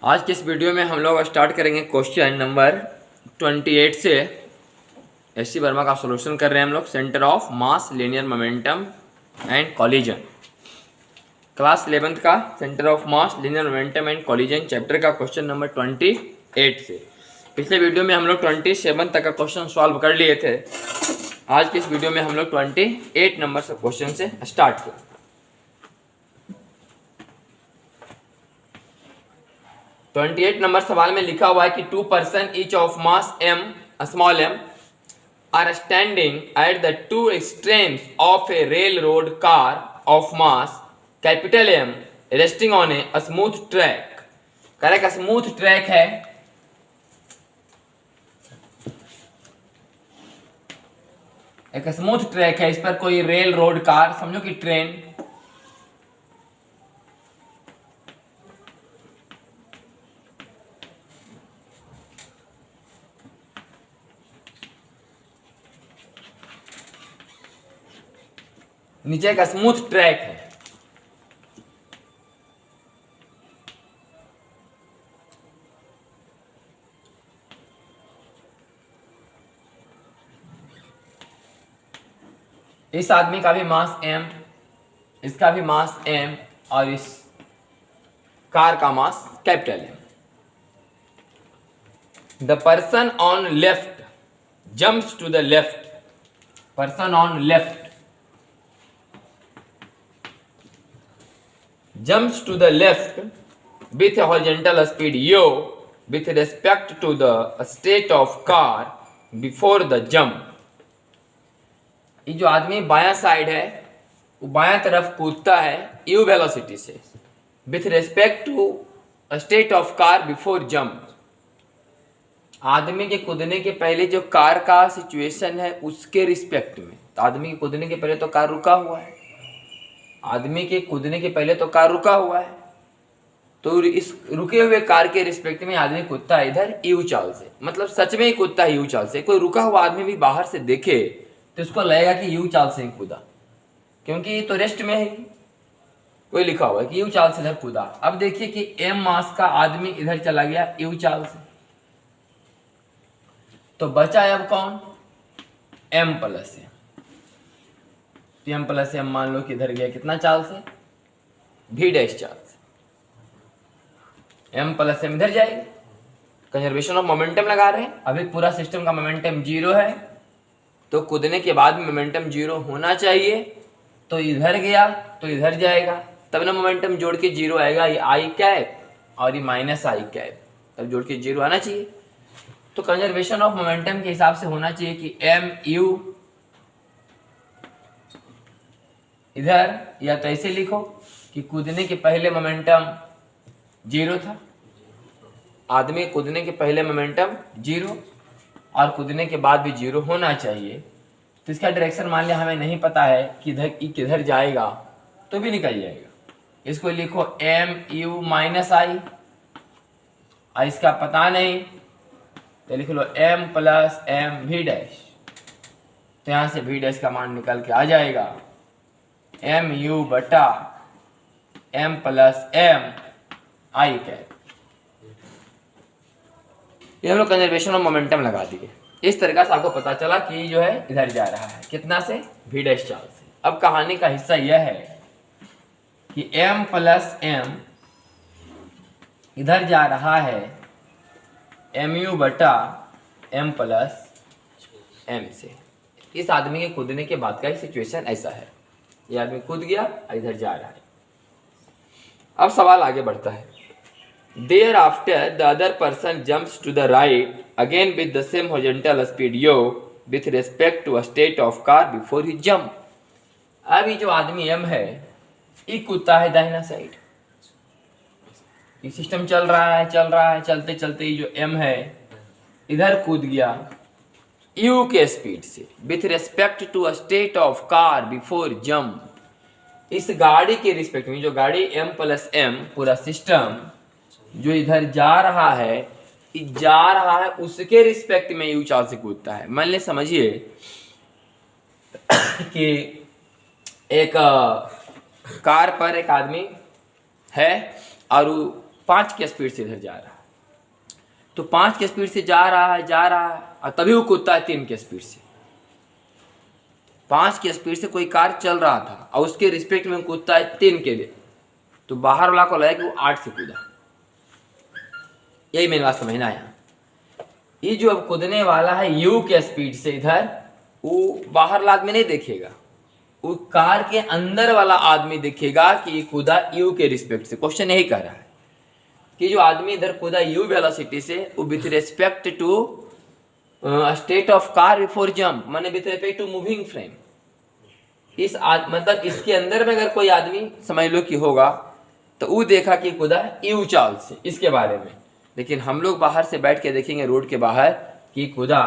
आज के इस वीडियो में हम लोग स्टार्ट करेंगे क्वेश्चन नंबर 28 से। एस.सी. वर्मा का सॉल्यूशन कर रहे हैं हम लोग। Centre of mass, linear momentum and collision, class 11th का centre of mass, linear momentum and collision chapter का क्वेश्चन नंबर 28 से। पिछले वीडियो में हम लोग 27 तक का क्वेश्चन सॉल्व कर लिए थे। आज के इस वीडियो में हम लोग 28 नंबर से क्वेश्चन से स्टार्ट किया। 28 नंबर सवाल में लिखा हुआ है कि 2 person each of mass m, small m, are standing at the two extremes of a railroad car of mass capital M resting on a smooth track। Correct, smooth track है। एक smooth track है, इस पर कोई rail road car, समझो कि train, नीचे का स्मूथ ट्रैक है। इस आदमी का भी मास m, इसका भी मास m और इस कार का mass capital M। The person on left jumps to the left, person on left jumps to the left with a horizontal speed u with respect to the state of car before the jump। ये जो आदमी बायां side है वो बायां तरफ कूदता है u वेलोसिटी से with respect to state of car before jump. आदमी के कूदने के पहले जो कार का सिचुएशन है उसके रिस्पेक्ट में। तो आदमी के कूदने के पहले तो कार रुका हुआ है, आदमी के कूदने के पहले तो कार रुका हुआ है, तो इस रुके हुए कार के रिस्पेक्ट में आदमी कूदता है इधर यू चाल से। मतलब सच में ही कूदता है यू चाल से। कोई रुका हुआ आदमी भी बाहर से देखे तो उसको लगेगा कि यू चाल से ही कूदा, क्योंकि ये तो रेस्ट में है। कोई लिखा हुआ है कि यू चाल से इधर कूदा। अब देखिए कि एम मास का आदमी इधर चला गया यू चाल से, तो बचा है अब कौन, M plus M. M plus M मान लो कि इधर गया कितना चाल से, भी डैश चाल से। एम प्लस एम इधर जाएगी, कंजर्वेशन ऑफ मोमेंटम लगा रहे हैं। अभी पूरा सिस्टम का मोमेंटम जीरो है, तो कूदने के बाद मोमेंटम जीरो होना चाहिए। तो इधर गया तो इधर जाएगा, तब ना मोमेंटम जोड़ के जीरो आएगा। ये आई कैप और ये माइनस आई कैप, तब जोड़ के जीरो आना चाहिए। तो कंजर्वेशन ऑफ मोमेंटम के हिसाब से होना चाहिए कि एम यू इधर, या तो ऐसे लिखो कि कूदने के पहले मोमेंटम जीरो था, आदमी कूदने के पहले मोमेंटम जीरो और कूदने के बाद भी जीरो होना चाहिए। तो इसका डायरेक्शन मान लिया हमें नहीं पता है कि इधर किधर जाएगा, तो भी निकल जाएगा। इसको लिखो एम यू माइनस आई, इसका पता नहीं तो लिख लो एम प्लस एम भी डैश। तो यहां से भी डैश का मान निकल के आ जाएगा एम यू बटा एम प्लस एम आई कैप। ये हम लोग कंजर्वेशन ऑफ मोमेंटम लगा दिए। इस तरीके से आपको पता चला कि जो है इधर जा रहा है कितना से, भी डैश चाल से। अब कहानी का हिस्सा यह है कि m प्लस एम इधर जा रहा है एम यू बटा एम प्लस एम से। इस आदमी के कूदने के बाद का सिचुएशन ऐसा है, ये आदमी कूद गया, इधर जा रहा है। अब सवाल आगे बढ़ता है। There after the other person jumps to the right again with the same horizontal speed u with respect to a state of car before he jump. अब ये जो आदमी m है ये कूदता है दाहिना साइड। ये सिस्टम चल रहा है, चलते चलते ये जो m है इधर कूद गया u के स्पीड से with respect to a state of car before jump. इस गाड़ी के रिस्पेक्ट में, जो गाड़ी m प्लस एम पूरा सिस्टम जो इधर जा रहा है उसके रिस्पेक्ट में यू चाल से कूदता है। मान ले समझिए कि एक कार पर एक आदमी है और 5 की स्पीड से इधर जा रहा है, तो 5 की स्पीड से जा रहा है और तभी वो कूदता है 3 की स्पीड से। 5 की स्पीड से कोई कार चल रहा था और उसके रिस्पेक्ट में कूदता है 3 के लिए, तो बाहर वाला को लगा कि वो 8 से कूदा। यही मेरे बात समझना है। यहाँ ये जो अब कूदने वाला है u के स्पीड से इधर, वो बाहर वाला आदमी नहीं देखेगा, वो कार के अंदर वाला आदमी देखेगा कि ये कूदा u के रिस्पेक्ट से। क्वेश्चन यही कह रहा है कि जो आदमी इधर कूदा u वेलोसिटी से, वो with respect to state of car before jump, माने with respect to moving frame, मतलब इसके अंदर में अगर कोई आदमी समझ लो कि होगा तो वो देखा कि कूदा u चाल से, इसके बारे में। लेकिन हम लोग बाहर से बैठ के देखेंगे रोड के बाहर कि कूदा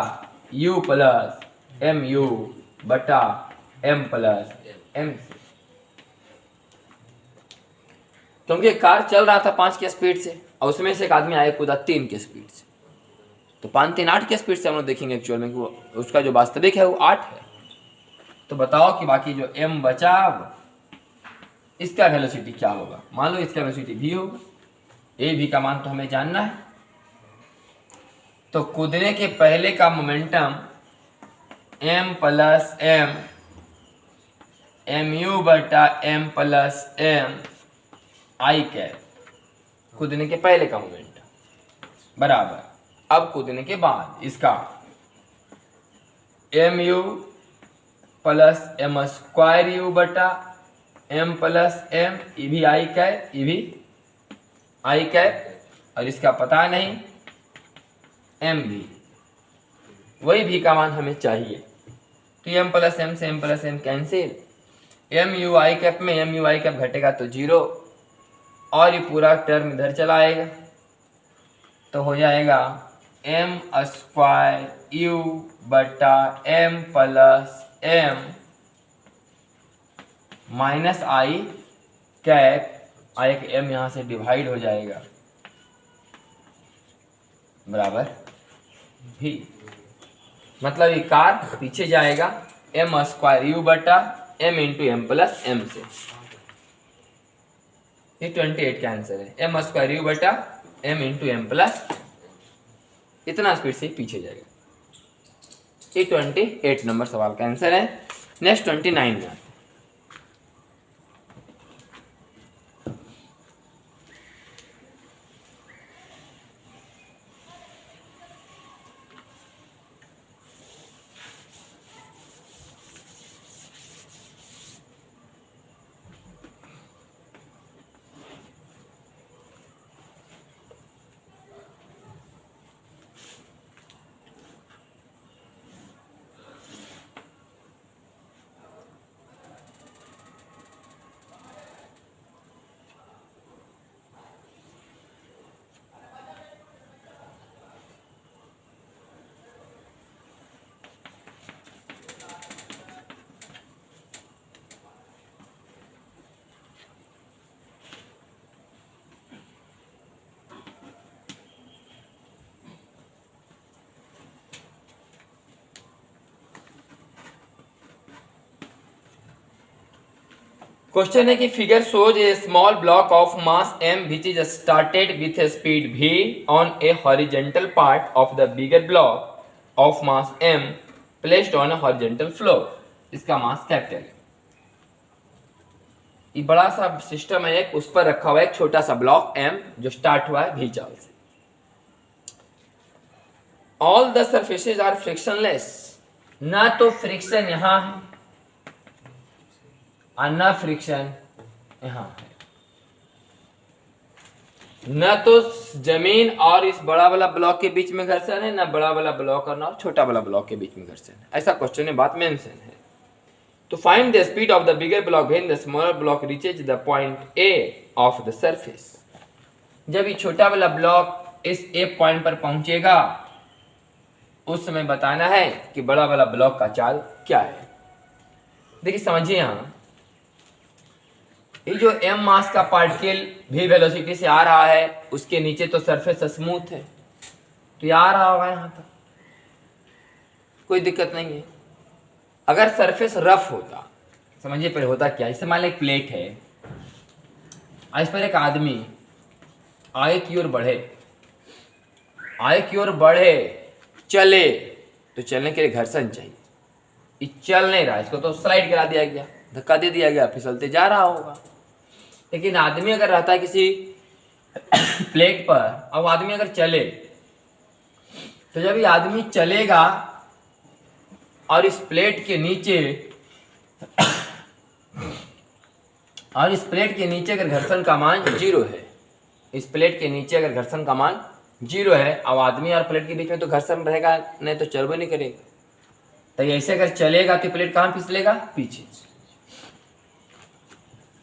u प्लस mu बटा m प्लस m से, क्योंकि कार चल रहा था 5 की स्पीड से और उसमें से एक आदमी आया कूदा 3 की स्पीड से, तो 5 3 8 की स्पीड से हम लोग देखेंगे एक्चुअल में कि वो उसका जो वास्तविक है वो 8 है। तो बताओ कि बाकी जो m बचा इसका वेलोसिटी क्या होगा। मान लो इसका वेलोसिटी v होगा, a v का मान तो हमें जानना है। तो कूदने के पहले का momentum m plus m mu बटा m प्लस m आई कैप, कूदने के पहले का मोमेंटम बराबर। अब कूदने के बाद इसका mu plus m square u बटा m प्लस m, ये भी आई कैप, ये भी आई कैप, और इसका पता नहीं m भी, वही भी का मान हमें चाहिए। तो m प्लस m से m plus m cancel, m u आई कैप में m u आई कैप घटेगा तो 0, और ये पूरा टर्म इधर चला आएगा, तो हो जाएगा m स्क्वायर u बटा m प्लस m माइनस आई कैप, आई के m यहाँ से डिवाइड हो जाएगा बराबर v। मतलब ये कार पीछे जाएगा m स्क्वायर u बटा m into M plus m से। ये 28 का आंसर है, m स्क्वायर u बटा m इंटू एम प्लस, इतना स्पीड से पीछे जाएगा। ये 28 नंबर सवाल का आंसर है। नेक्स्ट 29 में आते हैं। क्वेश्चन है कि figure shows A small block of mass m which is started with a speed v on a horizontal part of the bigger block of mass m placed on a horizontal floor। इसका mass capital है। ये बड़ा सा system है, एक उस पर रखा हुआ है एक छोटा सा ब्लॉक m जो स्टार्ट हुआ है v चाल से। All the surfaces are frictionless, ना तो फ्रिक्शन यहां है और न फ्रिक्शन यहां है, न तो जमीन और इस बड़ा वाला ब्लॉक के बीच में घर्षण है, न बड़ा वाला ब्लॉक और न छोटा वाला ब्लॉक के बीच में घर्षण है। ऐसा क्वेश्चन में बात मेंशन है। तो find the speed of the bigger block when the smaller block reaches the point A of the surface. जब ये छोटा वाला ब्लॉक इस ए पॉइंट पर पहुंचेगा उस समय बताना है कि बड़ा वाला ब्लॉक का चाल क्या है। देखिए समझिए, यहां ये जो m मास का पार्टिकल भी वेलोसिटी से आ रहा है, उसके नीचे तो सरफेस स्मूथ है, तो ये आ रहा होगा यहां तक, कोई दिक्कत नहीं है। अगर सरफेस रफ होता, समझिए पहले होता क्या, जैसे मान लो एक प्लेट है, इस पर एक आदमी आगे की ओर बढ़े, आगे की ओर बढ़े, चले, तो चलने के लिए घर्षण चाहिए। ये चल नहीं रहा, इसको तो स्लाइड करा दिया गया, धक्का दे दिया गया, फिसलते जा रहा होगा। लेकिन आदमी अगर रहता है किसी प्लेट पर, अब आदमी अगर चले, तो जब ये आदमी चलेगा और इस प्लेट के नीचे और इस प्लेट के नीचे अगर घर्षण का मान 0 है, इस प्लेट के नीचे अगर घर्षण का मान 0 है, अब आदमी और प्लेट के बीच में तो घर्षण रहेगा नहीं, तो चलबो नहीं करेगा। तो ऐसे अगर चलेगा तो प्लेट कहाँ फिसलेगा? पीछे।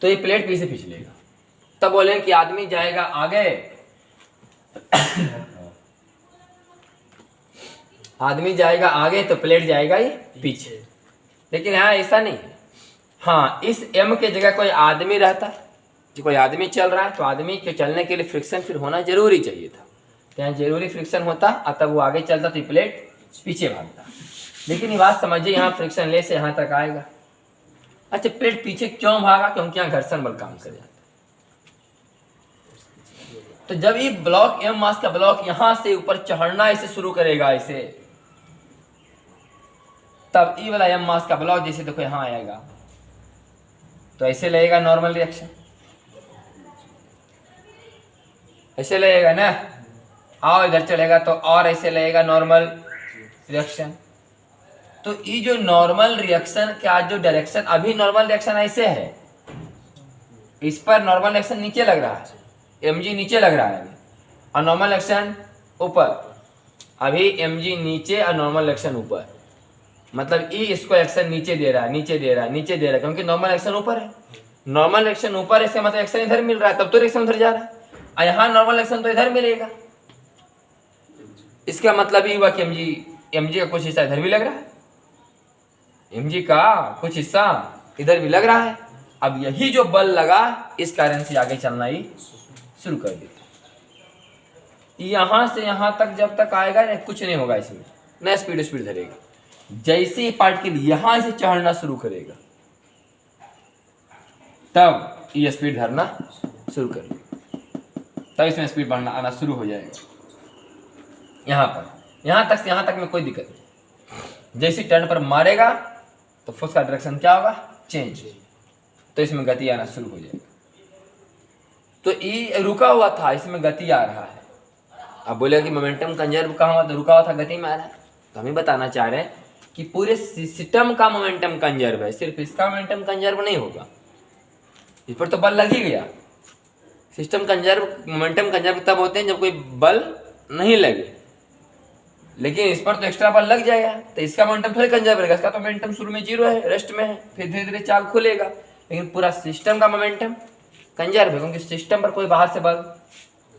तो ये प्लेट पीछे फिसलेगा। तब बोले कि आदमी जाएगा आगे आदमी जाएगा आगे तो प्लेट जाएगा ही पीछे। लेकिन यहाँ ऐसा नहीं है। हाँ, इस m के जगह कोई आदमी रहता, कोई आदमी चल रहा है, तो आदमी के चलने के लिए फ्रिक्शन फिर होना जरूरी चाहिए था। तो यहाँ जरूरी फ्रिक्शन होता और तब वो आगे चलता तो प्लेट पीछे भागता। लेकिन ये बात समझिए, यहाँ फ्रिक्शन ले से यहाँ तक आएगा। अच्छा, प्लेट पीछे क्यों भागा? क्योंकि यहाँ घर्षण बल काम कर जाता। तो जब ये ब्लॉक m मास का ब्लॉक यहाँ से ऊपर चढ़ना ऐसे शुरू करेगा ऐसे, तब ये वाला m मास का ब्लॉक जैसे देखो यहाँ आएगा, तो ऐसे लगेगा नॉर्मल रिएक्शन, ऐसे लगेगा ना। आओ इधर चलेगा तो और ऐसे लगेगा नॉर्मल रिएक्शन। तो ये जो नॉर्मल रिएक्शन का जो डायरेक्शन, अभी नॉर्मल रिएक्शन ऐसे है, इस पर नॉर्मल रिएक्शन नीचे लग रहा है, mg नीचे लग रहा है अभी, और नॉर्मल रिएक्शन ऊपर। अभी mg नीचे और नॉर्मल रिएक्शन ऊपर, मतलब ई इसको एक्शन नीचे दे रहा है, नीचे दे रहा है, नीचे दे रहा है, क्योंकि नॉर्मल एक्शन ऊपर है। नॉर्मल एक्शन ऊपर है, इसका मतलब एक्शन इधर मिल रहा है, तब तो रिएक्शन उधर जा रहा है। और यहाँ नॉर्मल एक्शन तो इधर मिलेगा, इसका मतलब ये हुआ कि mg का कुछ हिस्सा इधर भी लग रहा है, mg का कुछ हिस्सा इधर भी लग रहा है। अब यही जो बल लगा, इस कारण से आगे चलना ही शुरू कर देता। यहां से यहां तक जब तक आएगा ना, कुछ नहीं होगा इसमें, न स्पीड धरेगा। जैसे ही पार्टिकल यहां से चढ़ना शुरू करेगा, तब ये स्पीड धरना शुरू करेगा, तब इसमें स्पीड बढ़ना आना शुरू हो जाएगा। यहां पर यहां तक में कोई दिक्कत नहीं। जैसे टर्न पर मारेगा तो फोर्स का डायरेक्शन क्या होगा? चेंज, तो इसमें गति आना शुरू हो जाएगा। तो ये रुका हुआ था, इसमें गति आ रहा है। अब बोले कि मोमेंटम कंजर्व कहाँ हुआ? तो रुका हुआ था, गति में आ रहा है। तो हमें बताना चाह रहे हैं कि पूरे सिस्टम का मोमेंटम कंजर्व है, सिर्फ इसका मोमेंटम कंजर्व नहीं होगा। इस पर तो बल लग ही गया। सिस्टम कंजर्व, मोमेंटम कंजर्व तब होते हैं जब कोई बल नहीं लगे, लेकिन इस पर तो एक्स्ट्रा बल लग जाएगा, तो इसका मोमेंटम थोड़ी कंजर्व रहेगा। इसका तो मोमेंटम शुरू में 0 है, रेस्ट में है, फिर धीरे धीरे चाल खुलेगा। लेकिन पूरा सिस्टम का मोमेंटम कंजर्व है, क्योंकि सिस्टम पर कोई बाहर से बल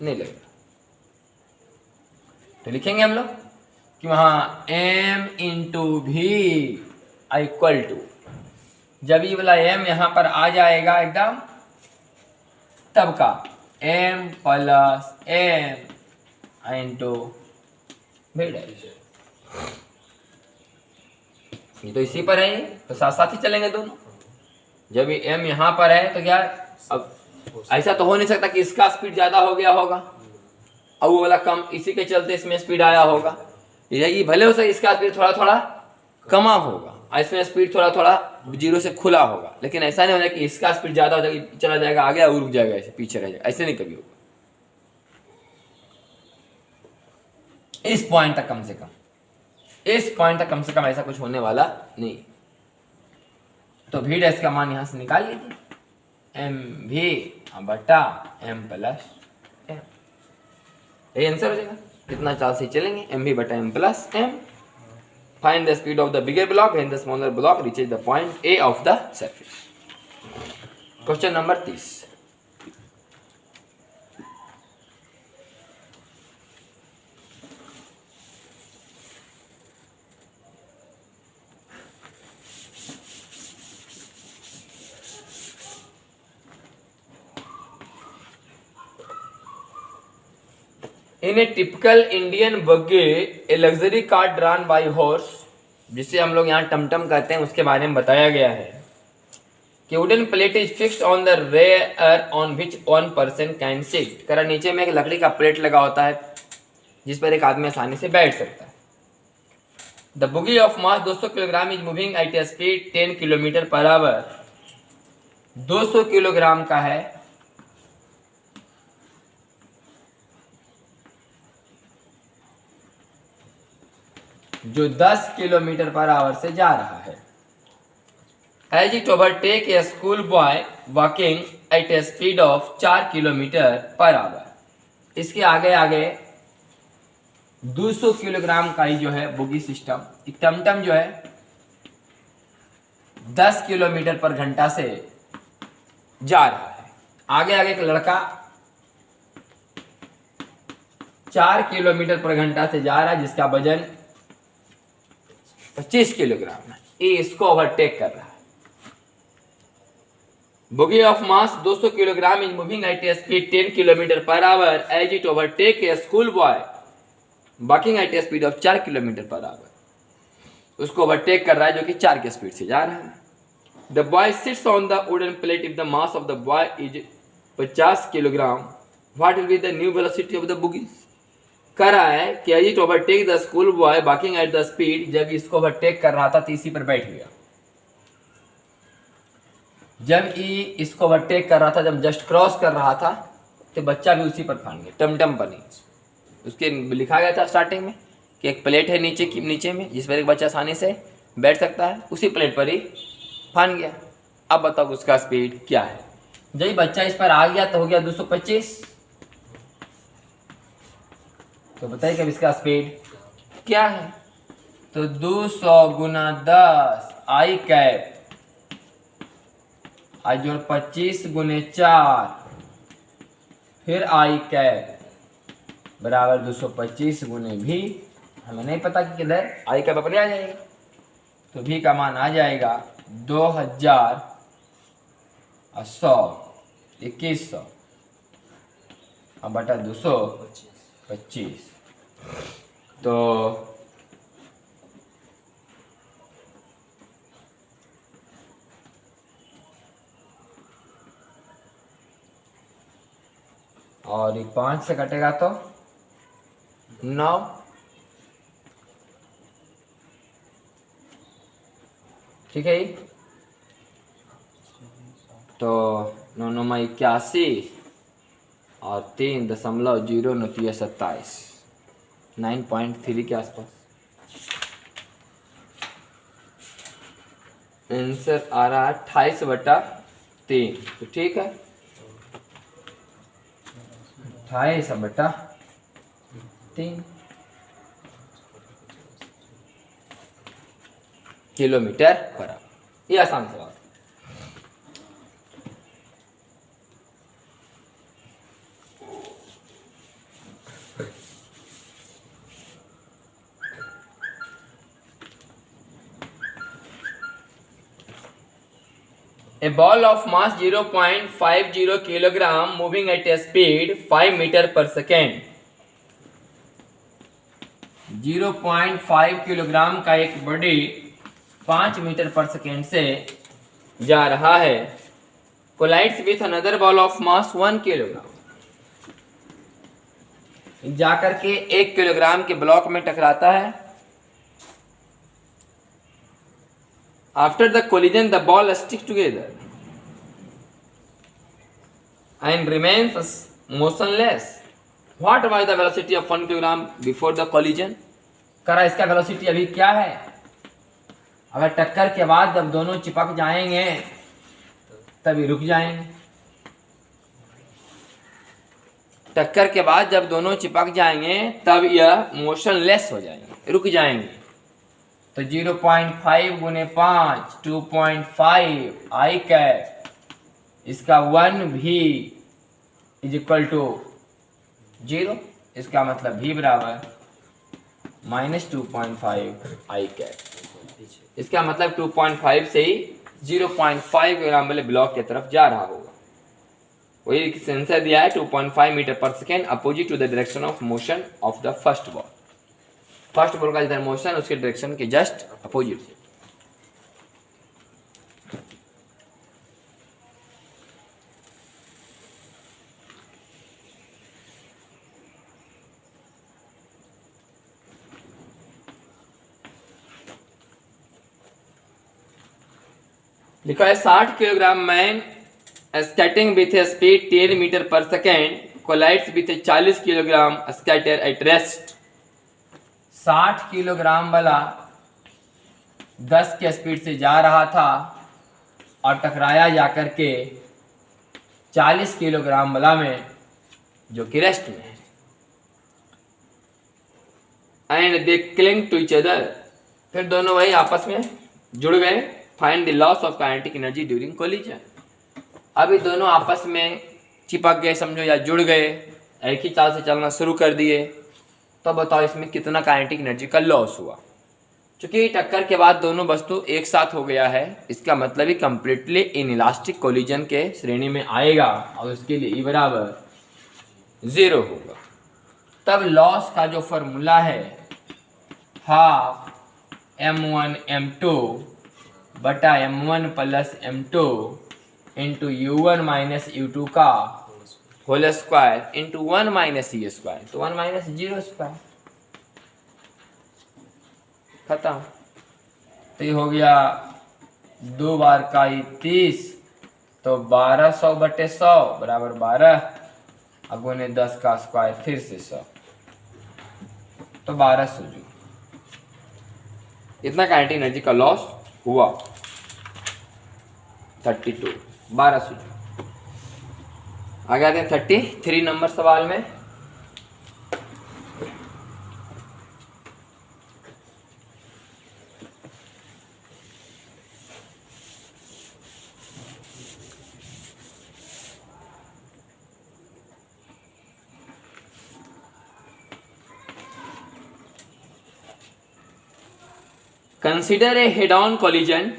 नहीं लगेगा। तो लिखेंगे हम लोग कि वहाँ m इंटू भी इक्वल टू, जब ये वाला m यहाँ पर आ जाएगा एकदम, तब का m प्लस m इंटू भी। ये तो इसी पर है, तो साथ साथ ही चलेंगे दोनों। जब ये m यहाँ पर है तो क्या, अब ऐसा तो हो नहीं सकता कि इसका स्पीड ज्यादा हो गया होगा और वो वाला कम, इसी के चलते इसमें स्पीड आया होगा। ये भले हो सके इसका स्पीड थोड़ा थोड़ा कमा होगा, इसमें स्पीड थोड़ा थोड़ा 0 से खुला होगा, लेकिन ऐसा नहीं होगा कि इसका स्पीड ज्यादा हो जाएगा, चला जाएगा आगे और रुक जाएगा, ऐसे पीछे रह जाएगा, ऐसे नहीं कभी होगा। इस पॉइंट तक कम से कम, इस पॉइंट तक कम से कम ऐसा कुछ होने वाला नहीं। तो v डैश का मान यहां से निकाल लीजिए, mv बटा m प्लस m, ये आंसर हो जाएगा। कितना चाल से चलेंगे, mv बटा m plus m। Find the speed of the bigger block when the smaller block reaches the point a of the surface. Question number 30। In a typical Indian buggy, a luxury car drawn by horse, जिसे हम लोग यहाँ टमटम कहते हैं, उसके बारे में बताया गया है कि wooden plate is fixed on the rear on which one person can sit. करा नीचे में एक लकड़ी का प्लेट लगा होता है जिस पर एक आदमी आसानी से बैठ सकता है। The बुगी of mass 200 kilogram is moving at a speed 10 kilometre per our. 200 kilogram का है, जो 10 किलोमीटर पर आवर से जा रहा है। As it overtake a school boy walking at a speed of 4 kilometre per our. इसके आगे आगे 200 किलोग्राम का ही जो है बुगी सिस्टम, एक टमटम जो है 10 किलोमीटर पर घंटा से जा रहा है। आगे आगे एक लड़का 4 किलोमीटर पर घंटा से जा रहा है जिसका वजन 25 किलोग्राम है। ये इसको ओवरटेक कर रहा है। Bogie of mass 200 kilogram is moving at a speed 10 kilometre per hour as it overtake a school boy walking at a speed of 4 kilometre per hour. उसको ओवरटेक कर रहा है जो कि 4 की स्पीड से जा रहा है। The boy sits on the wooden plate if the mass of the boy is 50 kilogram what will be the new velocity of the bogie. कर रहा है कि as it overtake the school boy walking at the speed, जब इसको overtake कर रहा था तो इसी पर बैठ गया। जब ये इसको ओवरटेक कर रहा था, जब जस्ट क्रॉस कर रहा था, तो बच्चा भी उसी पर फान गया, टमटम पर नीचे। उसके लिखा गया था स्टार्टिंग में कि एक प्लेट है नीचे में जिस पर एक बच्चा आसानी से बैठ सकता है, उसी प्लेट पर ही फान गया। अब बताओ उसका स्पीड क्या है। जब बच्चा इस पर आ गया तो हो गया 225। तो बताइए कि इसका स्पीड क्या है। तो 200 गुना 10 आई कैप आज जोड़ 25 गुने 4 फिर आई कैप बराबर 225 गुने भी। हमें नहीं पता कि किधर आई कैप अपने आ जाएगा, तो भी का मान आ जाएगा 2100 2100 अब बटा 225। तो और ये 5 से कटेगा तो 9। ठीक है। तो 9 9 81 और 3.029 9.3 के आसपास आंसर आ रहा है 28/3। तो ठीक है, 28/3 किलोमीटर पर आवर। ये आसान सवाल। A ball of mass 0.50 kilogram moving at a speed 5 meter per second। 0.5 kilogram का एक बॉडी 5 मीटर पर सेकेंड से जा रहा है। Collides with another ball of mass 1 kilogram. जाकर के 1 किलोग्राम के ब्लॉक में टकराता है। After the collision, the ball sticks together and remains motionless. What was the velocity of 1 kilogram before the collision? करा इसका वेलोसिटी अभी क्या है। अगर टक्कर के बाद जब दोनों चिपक जाएंगे तभी रुक जाएंगे। टक्कर के बाद जब दोनों चिपक जाएंगे तब यह मोशनलेस हो जाएंगे, रुक जाएंगे। तो 0.5 गुने 5 2.5 आई कैप, इसका 1 भी इज इक्वल टू 0। इसका मतलब भी बराबर -2.5 आई कैप। इसका मतलब 2.5 से ही 0.5 किलोग्राम वाले ब्लॉक की तरफ जा रहा होगा। वही सेंसर दिया है 2.5 मीटर पर second opposite to the direction of motion of the first ball. First ball का जिधर मोशन उसके डायरेक्शन के जस्ट अपोजिट। लिखा है 60 kilogram man skating with a speed 10 metre पर second collides with 40 kilogram skater at rest. 60 kilogram वाला 10 के speed से जा रहा था और टकराया जाकर के 40 किलोग्राम वाला में जो कि रेस्ट में है। And they cling to each other, फिर दोनों वही आपस में जुड़ गए। Find the loss of kinetic energy during collision. अभी दोनों आपस में चिपक गए समझो, या जुड़ गए, एक ही चाल से चलना शुरू कर दिए, तो बताओ इसमें कितना काइनेटिक एनर्जी का लॉस हुआ। चूंकि टक्कर के बाद दोनों वस्तु एक साथ हो गया है, इसका मतलब ही कंप्लीटली इनइलास्टिक कोलिजन के श्रेणी में आएगा और उसके लिए E बराबर 0 होगा। तब लॉस का जो फॉर्मूला है हाफ m1 m2 बटा m1 plus m2 into u1 minus u2 का whole square into 1 minus e square, तो 1 माइनस 0 स्क्वायर, खत्म। तो ये हो गया 2 बार का 30, तो 1200 बटे 100 बराबर 12, अब उन्हें 10 का स्क्वायर फिर से 100, तो 1200 जूल। इतना काइनेटिक एनर्जी का लॉस हुआ 32, 1200 जूल। आगे आते हैं 33 नंबर सवाल में। Consider a head on collision.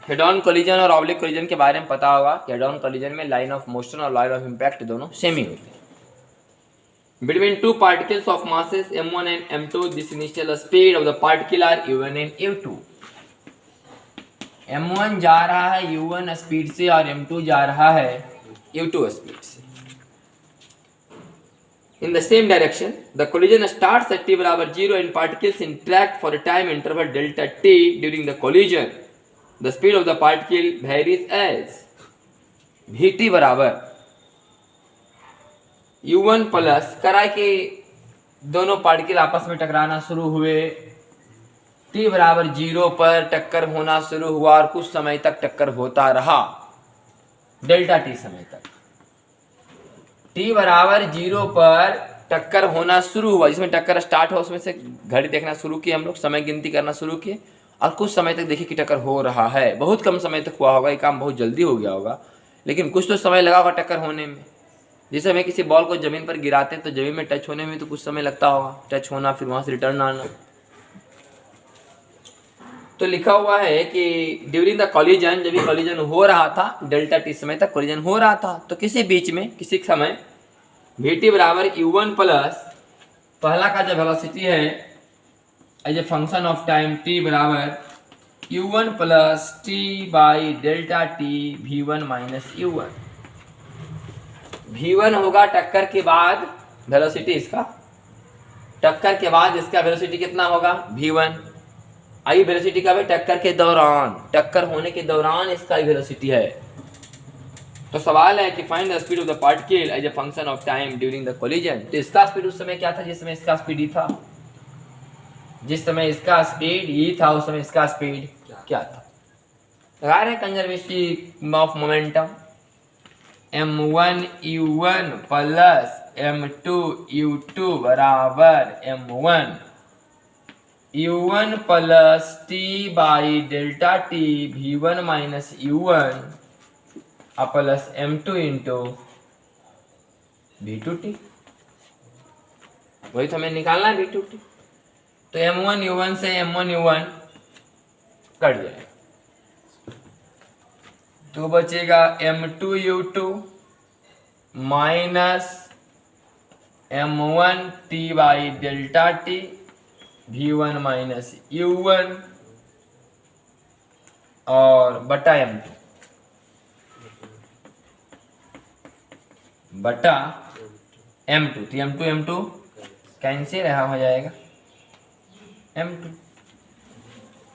Head on collision और ऑब्लिक कोलिजन के बारे में पता होगा कि हेड ऑन कोलिजन में लाइन ऑफ मोशन और लाइन ऑफ इम्पैक्ट दोनों सेम ही होते हैं। Between two particles of masses m1 and m2 this initial speed of the particle are u1 and u2। m1 जा रहा है u1 स्पीड से और m2 जा रहा है u2 स्पीड से। In the same direction, the collision starts at t बराबर 0 and particles interact for a time interval delta t. During the collision, the speed of the particle varies as vt बराबर u1 plus कराए कि दोनों particle आपस में टकराना शुरू हुए, t बराबर 0 पर टक्कर होना शुरू हुआ और कुछ समय तक टक्कर होता रहा, डेल्टा t समय तक। t बराबर 0 पर टक्कर होना शुरू हुआ, जिसमें टक्कर स्टार्ट हुआ उसमें से घड़ी देखना शुरू किए हम लोग, समय गिनती करना शुरू किए और कुछ समय तक देखिए कि टक्कर हो रहा है। बहुत कम समय तक हुआ होगा, ये काम बहुत जल्दी हो गया होगा, लेकिन कुछ तो समय लगा होगा टक्कर होने में। जिस समय किसी बॉल को जमीन पर गिराते हैं तो जमीन में टच होने में तो कुछ समय लगता होगा, टच होना फिर वहां से रिटर्न आना। तो लिखा हुआ है कि ड्यूरिंग द कोलिजन, जब भी कोलिजन हो रहा था डेल्टा टी समय तक कोलिजन हो रहा था, तो किसी बीच में किसी समय vt बराबर u1 प्लस पहला का जो वेलोसिटी है as a function of time t बराबर u1 plus t by delta t v1 minus u1। v1 होगा टक्कर के बाद वेलोसिटी, इसका टक्कर के बाद इसका वेलोसिटी कितना होगा v1। आई वेलोसिटी का भी टक्कर के दौरान, टक्कर होने के दौरान इसका वेलोसिटी है। तो सवाल है कि find the speed of the particle as a function of time during the collision. तो इसका स्पीड उस समय क्या था जिस समय इसका स्पीड ई था, जिस समय इसका स्पीड ई था उस समय इसका स्पीड क्या था। लगा रहे conservation of momentum, m1 u1 plus m2 u2 बराबर m1 u1 plus t by delta t v1 minus u1 plus m2 into v2t। वही तो हमें निकालना है v2t। तो m1 u1 से m1 u1 कट जाए तो बचेगा m2 u2 minus m1 t by delta t v1 minus u1 और बटा m2 बटा m2। तो m2 कैंसिल रहा हो जाएगा m2।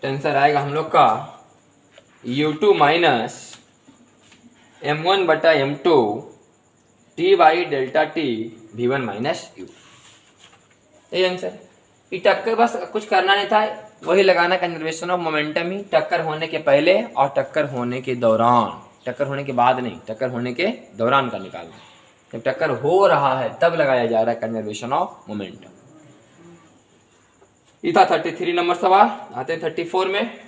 आंसर आएगा हम लोग का U2 माइनस M1 बटा M2 T by delta T V1 minus U। यही आंसर। ये टक्कर बस कुछ करना नहीं था, वही लगाना कंजर्वेशन ऑफ मोमेंटम ही, टक्कर होने के पहले और टक्कर होने के दौरान, टक्कर होने के बाद नहीं, टक्कर होने के दौरान का निकालना। जब टक्कर हो रहा है तब लगाया जा रहा है कंजर्वेशन ऑफ मोमेंटम। ये था 33 नंबर सवाल। आते हैं 34 में।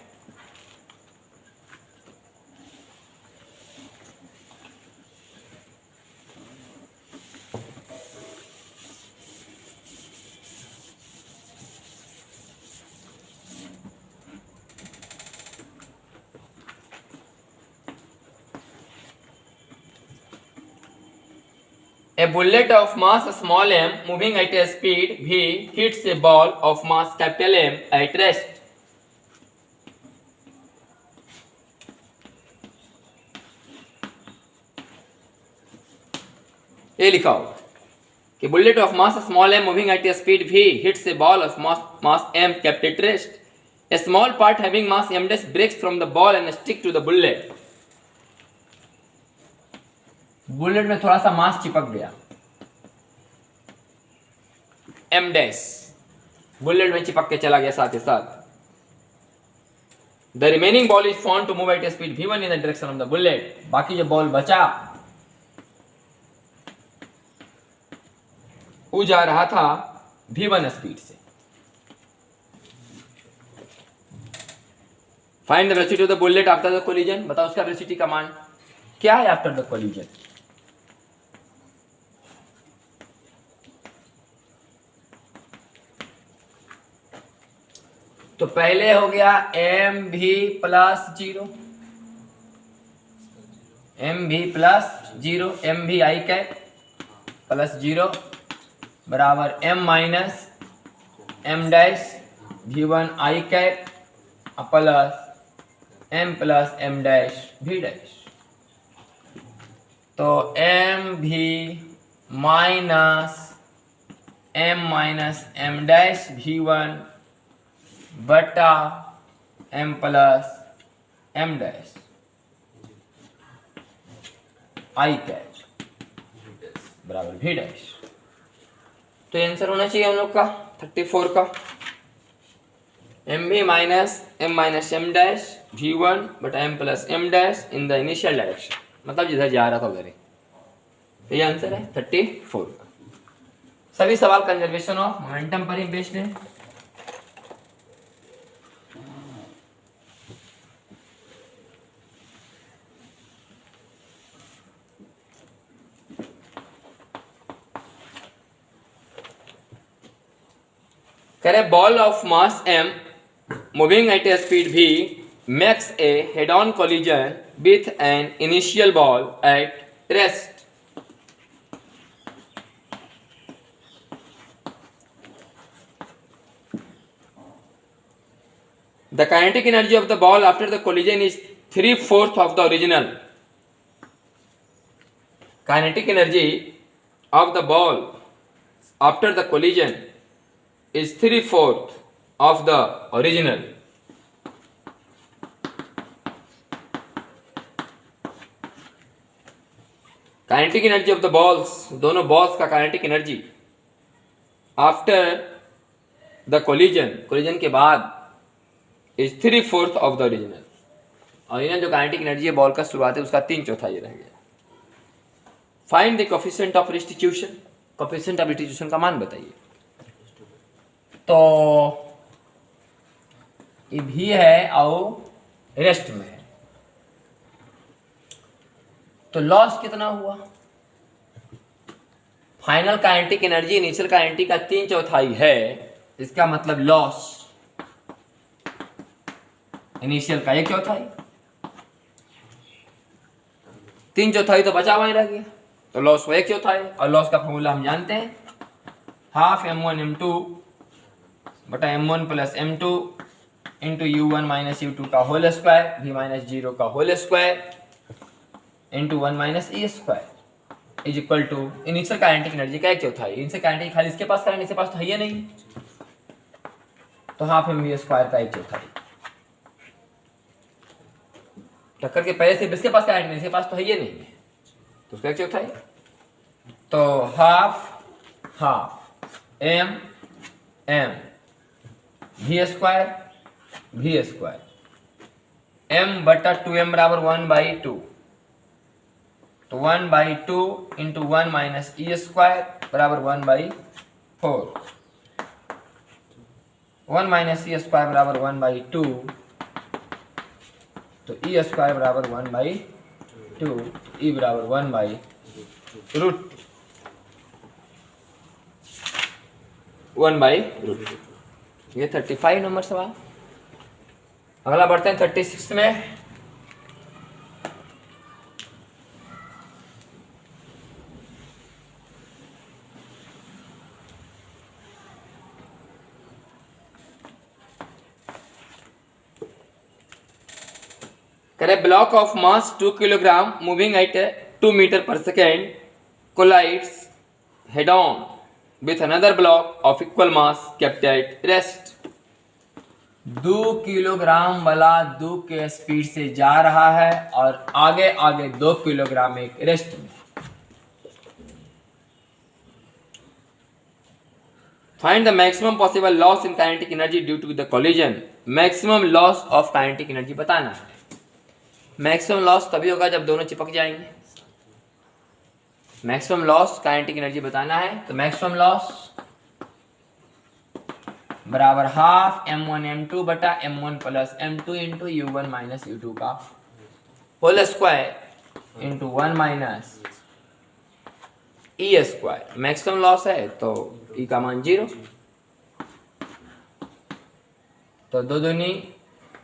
A bullet of mass small m moving at a speed v hits a ball of mass capital M at rest. ये लिखा होगा कि bullet of mass small m moving at a speed v hits a ball of mass m kept at rest. A small part having mass m dash breaks from the ball and stick to the bullet. Bullet में थोड़ा सा मास चिपक गया, m dash bullet में चिपक के चला गया साथ ही साथ। The remaining ball is found to move at a speed v1 in the direction of the bullet. बाकी जो बॉल बचा वो जा रहा था v1 स्पीड से। Find the velocity of the bullet after the collision. बताओ उसका वेलोसिटी का मान क्या है आफ्टर द कोलिजन। तो पहले हो गया M V plus zero, M V plus zero, M V I cap plus zero बराबर M minus M dash V1 I cap plus M dash V dash. तो M V minus M dash V1 बटा m plus M dash I cap बराबर v dash. तो answer होना चाहिए हम लोग का 34 का M V minus M dash V1 बटा m plus M dash in the initial direction, मतलब जिधर जा रहा था उधर ही। ये आंसर है 34 का। सभी सवाल कंजर्वेशन ऑफ मोमेंटम पर ही बेस्ड है। करें ball of mass m moving at a speed v makes a head-on collision with an initial ball at rest. The kinetic energy of the ball after the collision is 3/4 of the original. Kinetic energy of the ball after the collision is 3/4 of the original. Kinetic energy of the balls, दोनों balls का kinetic energy after the collision के बाद is 3/4 of the original. Original जो kinetic energy है ball का शुरुआत है उसका 3/4 रह गया। Find the coefficient of restitution. Coefficient of restitution का मान बताइए। तो ये भी है और रेस्ट में है, तो लॉस कितना हुआ। Final kinetic energy initial kinetic का 3/4 है, इसका मतलब लॉस इनिशियल का 1/4, 3/4 तो बचा हुआ ही रह गया, तो लॉस वो 1/4 और लॉस का फॉर्मूला हम जानते हैं, हाफ m1 m2 बटा m1 plus m2 into u1 minus u2 का होल स्क्वायर v माइनस 0 का whole square into 1 minus A square is equal to initial kinetic energy का 1/4। इनसे काइनेटिक खाली इसके पास करंट, इसके पास तो है ही नहीं, तो हाफ mv स्क्वायर का 1/4। टक्कर के पहले से इसके पास क्या है, इसके पास तो है ये नहीं है, तो उसका क्या होता है, तो half M V square M बटा 2m बराबर 1/2, तो 1/2 इंटू 1 माइनस ई स्क्वायर बराबर 1/4, 1 माइनस ई स्क्वायर बराबर 1/2, तो ई स्क्वायर बराबर 1/2, ई बराबर 1/√1/√2। ये 35 नंबर सवाल। अगला बढ़ते हैं 36 में। A block of mass 2 kilogram moving at 2 meter per second collides head on with another block of equal mass kept at rest। 2 kilogram वाला 2 के स्पीड से जा रहा है और आगे 2 किलोग्राम एक रेस्ट में। Find the maximum possible loss in kinetic energy due to the collision। Maximum loss of kinetic energy बताना है। मैक्सिमम लॉस तभी होगा जब दोनों चिपक जाएंगे। मैक्सिमम लॉस काइनेटिक एनर्जी बताना है, तो मैक्सिमम लॉस बराबर हाफ m1 m2 बटा m1 plus m2 into u1 minus u2 का whole square into 1 minus E square. Maximum loss है तो ई का मान 0, तो 2 दूनी